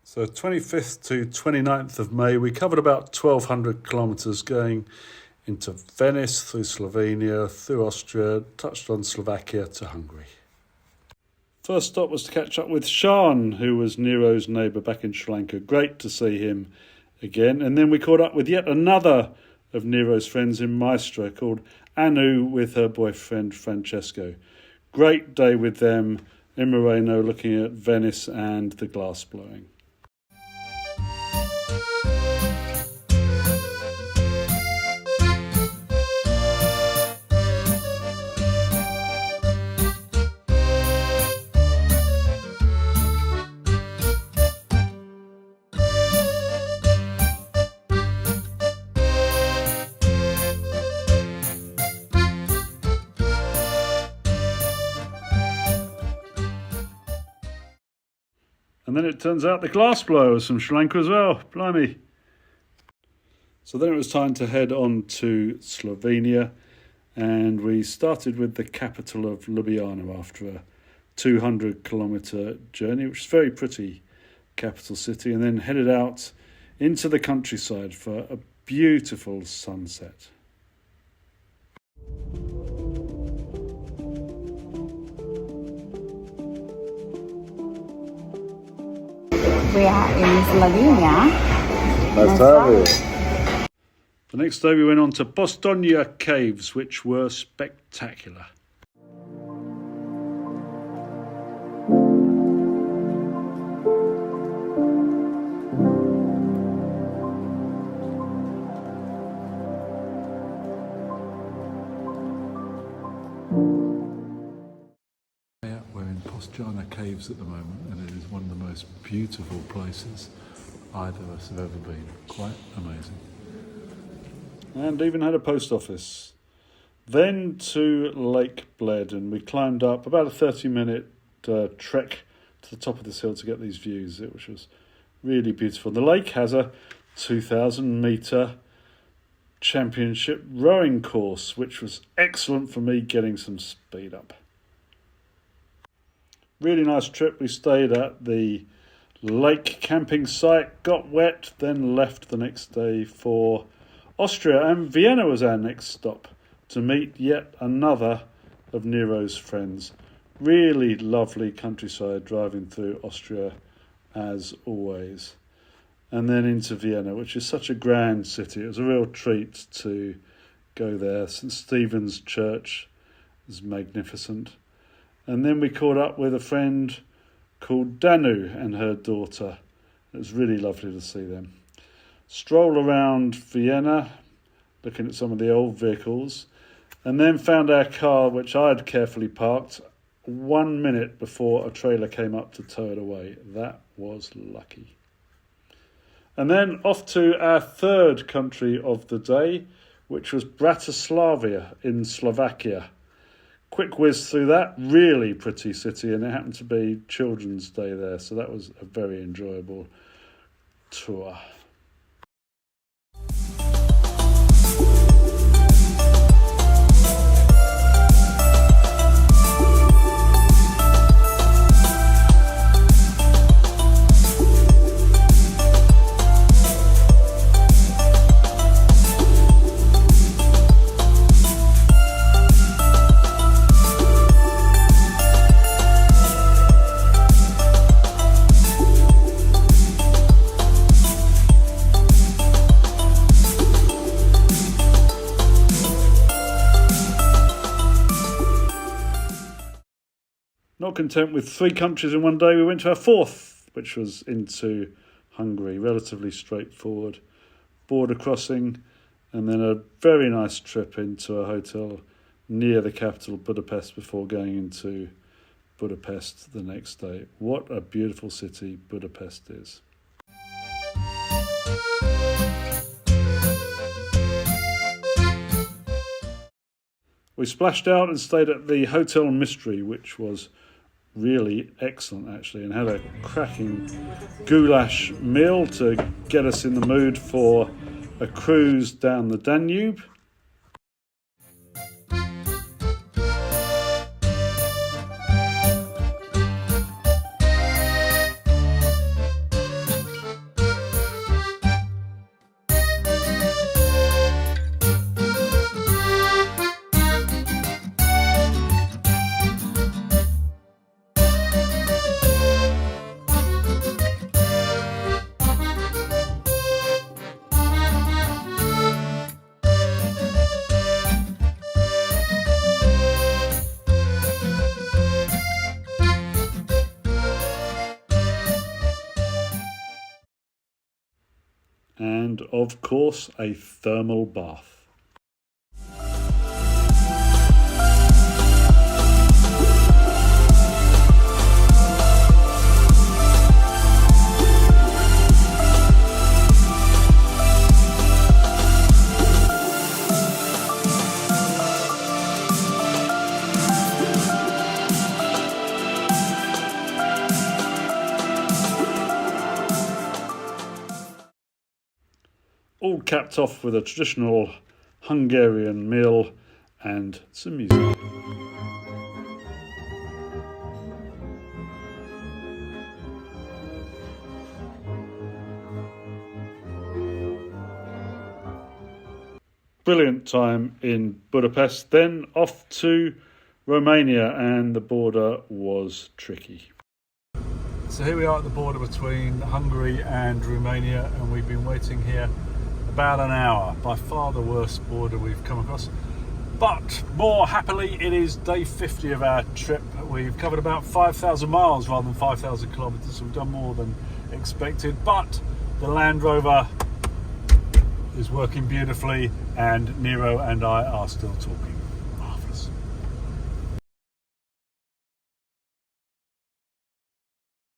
So 25th to 29th of May, we covered about 1,200 kilometres going into Venice, through Slovenia, through Austria, touched on Slovakia to Hungary. First stop was to catch up with Shan, who was Nero's neighbour back in Sri Lanka. Great to see him again. And then we caught up with yet another of Nero's friends in Maestra called Anu with her boyfriend Francesco. Great day with them in Moreno looking at Venice and the glass blowing. And then it turns out the glass blower was from Sri Lanka as well. Blimey. So then it was time to head on to Slovenia. And we started with the capital of Ljubljana after a 200-kilometre journey, which is a very pretty capital city. And then headed out into the countryside for a beautiful sunset. We are in Slovenia. The next day we went on to Postojna Caves, which were spectacular. We're in Postojna Caves at the moment, and it is one of the most beautiful places either of us have ever been. Quite amazing. And even had a post office. Then to Lake Bled, and we climbed up about a 30-minute trek to the top of this hill to get these views, which was really beautiful. The lake has a 2,000-metre championship rowing course, which was excellent for me getting some speed up. Really nice trip. We stayed at the lake camping site, got wet, then left the next day for Austria, and Vienna was our next stop to meet yet another of Nero's friends. Really lovely countryside driving through Austria as always. And then into Vienna, which is such a grand city. It was a real treat to go there. St. Stephen's Church is magnificent. And then we caught up with a friend called Danu and her daughter. It was really lovely to see them. Stroll around Vienna, looking at some of the old vehicles, and then found our car, which I had carefully parked, 1 minute before a trailer came up to tow it away. That was lucky. And then off to our third country of the day, which was Bratislava in Slovakia. Quick whiz through that, really pretty city, and it happened to be Children's Day there, so that was a very enjoyable tour. Not content with 3 countries in one day, we went to our fourth, which was into Hungary. Relatively straightforward border crossing, and then a very nice trip into a hotel near the capital, Budapest, before going into Budapest the next day. What a beautiful city Budapest is. We splashed out and stayed at the Hotel Mystery, which was really excellent actually, and had a cracking goulash meal to get us in the mood for a cruise down the Danube. and of course a thermal bath. All capped off with a traditional Hungarian meal and some music. Brilliant time in Budapest, then off to Romania, and the border was tricky. So here we are at the border between Hungary and Romania, and we've been waiting here about an hour. By far the worst border we've come across, but more happily it is day 50 of our trip. We've covered about 5,000 miles rather than 5,000 kilometers, so we've done more than expected, but the Land Rover is working beautifully and Nero and I are still talking.